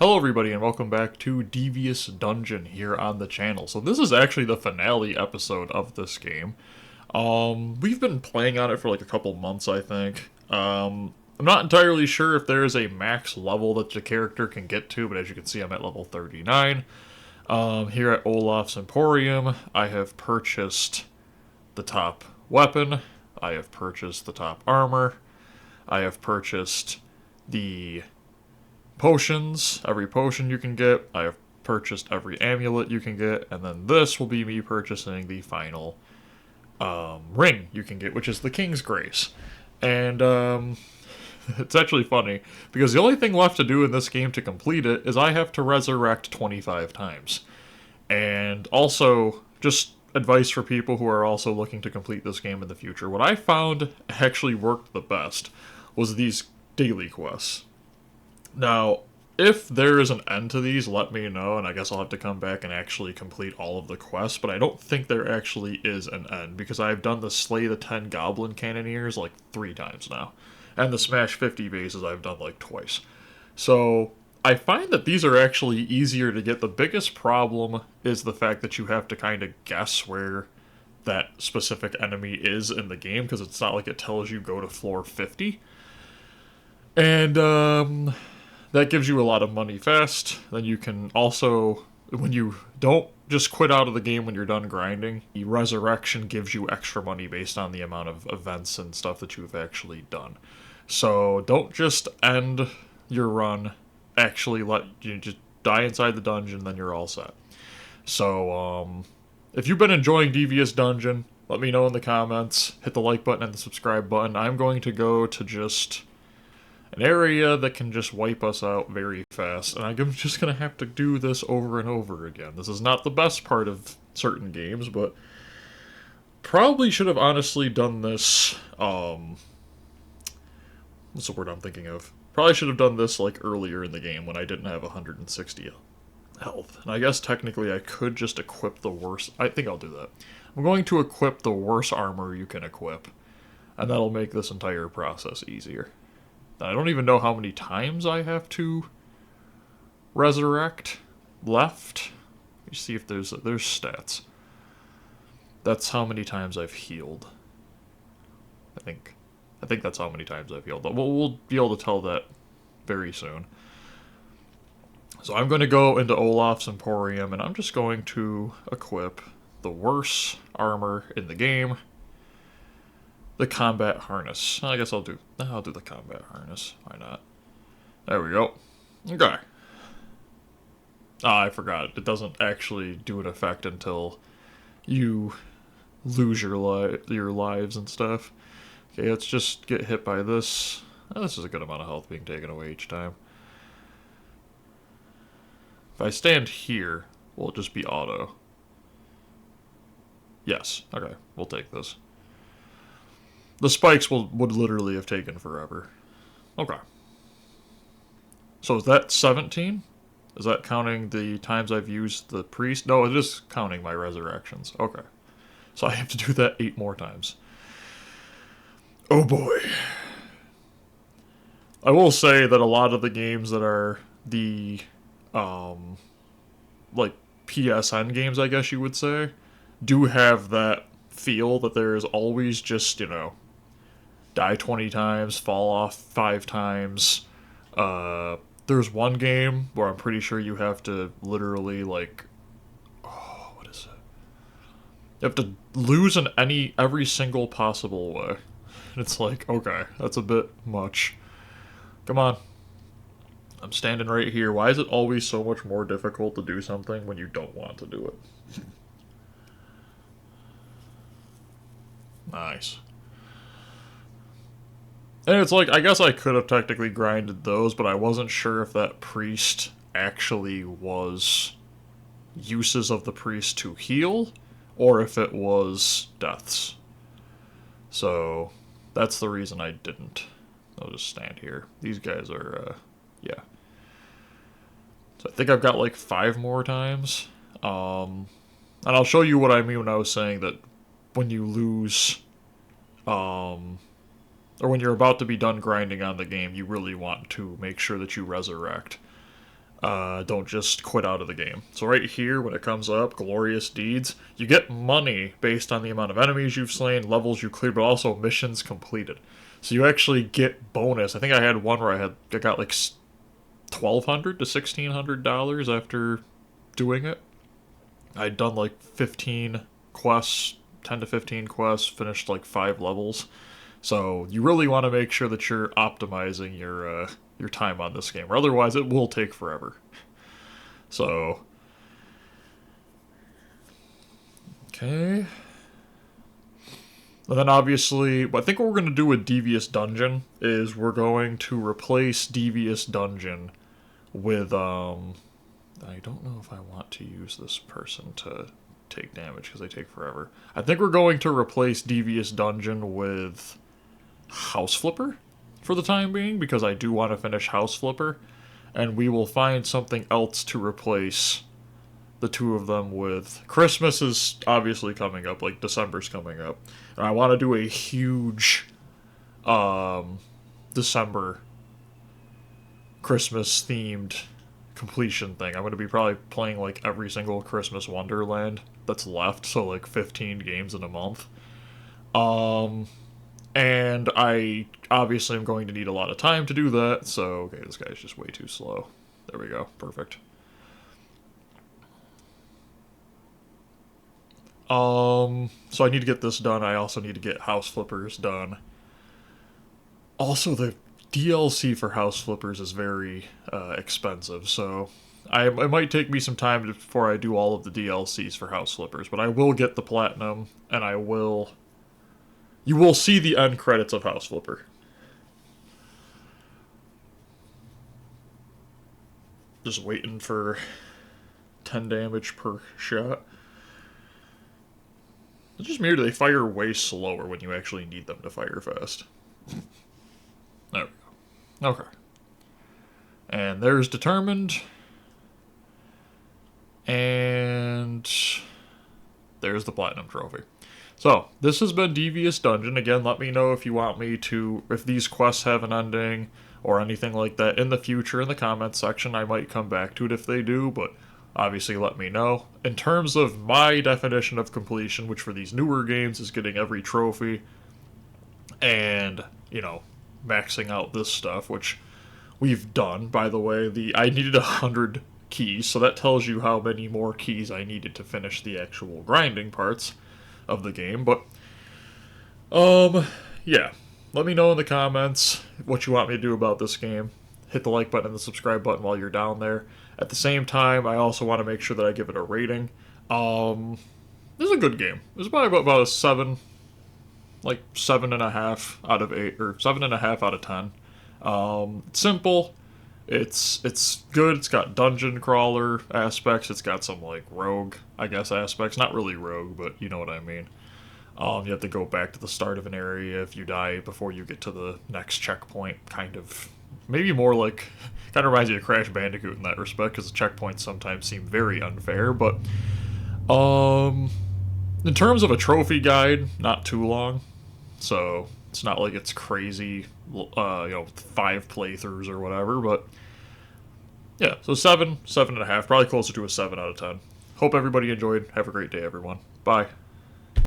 Hello everybody and welcome back to Devious Dungeon here on the channel. So this is actually the finale episode of this game. We've been playing on it for like a couple months, I think. I'm not entirely sure if there is a max level that the character can get to, but as you can see I'm at level 39. Here at Olaf's Emporium, I have purchased the top weapon, I have purchased the top armor, I have purchased the potions, every potion you can get. I have purchased every amulet you can get, and then this will be me purchasing the final ring you can get, which is the King's Grace. And it's actually funny, because the only thing left to do in this game to complete it is I have to resurrect 25 times. And also, just advice for people who are also looking to complete this game in the future, what I found actually worked the best was these daily quests. Now, if there is an end to these, let me know, and I guess I'll have to come back and actually complete all of the quests, but I don't think there actually is an end, because I've done the Slay the 10 Goblin Cannoneers like 3 times now, and the Smash 50 bases I've done like twice. So, I find that these are actually easier to get. The biggest problem is the fact that you have to kind of guess where that specific enemy is in the game, because it's not like it tells you go to floor 50. And, that gives you a lot of money fast. Then you can also, when you don't just quit out of the game when you're done grinding, the resurrection gives you extra money based on the amount of events and stuff that you've actually done. So don't just end your run, actually let you just die inside the dungeon, then you're all set. So, if you've been enjoying Devious Dungeon, let me know in the comments. Hit the like button and the subscribe button. I'm going to go to just an area that can just wipe us out very fast, and I'm just going to have to do this over and over again. This is not the best part of certain games, but probably should have honestly done this, what's the word I'm thinking of? Probably should have done this, like, earlier in the game when I didn't have 160 health. And I guess technically I could just equip the worst. I think I'll do that. I'm going to equip the worst armor you can equip, and that'll make this entire process easier. I don't even know how many times I have to resurrect left. Let me see if there's stats. That's how many times I've healed. I think that's how many times I've healed. But we'll be able to tell that very soon. So I'm going to go into Olaf's Emporium, and I'm just going to equip the worst armor in the game. The combat harness. I guess I'll do the combat harness. Why not? There we go. Okay. I forgot. It doesn't actually do an effect until you lose your lives and stuff. Okay, let's just get hit by this. Oh, this is a good amount of health being taken away each time. If I stand here, will it just be auto? Yes. Okay, we'll take this. The spikes would literally have taken forever. Okay. So is that 17? Is that counting the times I've used the priest? No, it is counting my resurrections. Okay. So I have to do that 8 more times. Oh boy. I will say that a lot of the games that are the, like, PSN games, I guess you would say, do have that feel that there is always just, die 20 times, fall off 5 times. There's one game where I'm pretty sure you have to literally, like, what is it? You have to lose in every single possible way. And it's like, okay, that's a bit much. Come on. I'm standing right here. Why is it always so much more difficult to do something when you don't want to do it? Nice. And it's like, I guess I could have technically grinded those, but I wasn't sure if that priest actually was uses of the priest to heal, or if it was deaths. So, that's the reason I didn't. I'll just stand here. These guys are, yeah. So I think I've got like 5 more times. And I'll show you what I mean when I was saying that when you lose, or when you're about to be done grinding on the game, you really want to make sure that you resurrect. Don't just quit out of the game. So right here, when it comes up, Glorious Deeds, you get money based on the amount of enemies you've slain, levels you cleared, but also missions completed. So you actually get bonus. I think I had one where I got like $1,200 to $1,600 after doing it. I'd done like 15 quests, 10 to 15 quests, finished like 5 levels. So you really want to make sure that you're optimizing your time on this game, or otherwise it will take forever. So, okay. And then obviously, I think what we're going to do with Devious Dungeon is we're going to replace Devious Dungeon with, I don't know if I want to use this person to take damage because they take forever. I think we're going to replace Devious Dungeon with House Flipper for the time being, because I do want to finish House Flipper, and we will find something else to replace the two of them with. Christmas is obviously coming up, like December's coming up, and I want to do a huge December Christmas themed completion thing. I'm going to be probably playing like every single Christmas Wonderland that's left, so like 15 games in a month. And I obviously am going to need a lot of time to do that, so, okay, this guy's just way too slow. There we go, perfect. So I need to get this done. I also need to get House Flippers done. Also, the DLC for House Flippers is very expensive, so it might take me some time before I do all of the DLCs for House Flippers, but I will get the Platinum, and you will see the end credits of House Flipper. Just waiting for 10 damage per shot. It's just weird, they fire way slower when you actually need them to fire fast. There we go. Okay. And there's Determined. And there's the Platinum Trophy. So, this has been Devious Dungeon. Again, let me know if you want me to, if these quests have an ending or anything like that in the future in the comments section. I might come back to it if they do, but obviously let me know. In terms of my definition of completion, which for these newer games is getting every trophy and, maxing out this stuff, which we've done, by the way. I needed 100 keys, so that tells you how many more keys I needed to finish the actual grinding parts of the game. But yeah, let me know in the comments what you want me to do about this game. Hit the like button and the subscribe button while you're down there. At the same time, I also want to make sure that I give it a rating. This is a good game. It's probably about a 7, like 7.5 out of 8, or 7.5 out of 10. It's simple. It's good. It's got dungeon crawler aspects. It's got some like rogue, I guess, aspects. Not really rogue, but you know what I mean. You have to go back to the start of an area if you die before you get to the next checkpoint. Kind of, maybe more like, kind of reminds me of Crash Bandicoot in that respect, because the checkpoints sometimes seem very unfair. But in terms of a trophy guide, not too long. So it's not like it's crazy, 5 playthroughs or whatever, but yeah, so 7.5, probably closer to a 7 out of 10. Hope everybody enjoyed. Have a great day, everyone. Bye.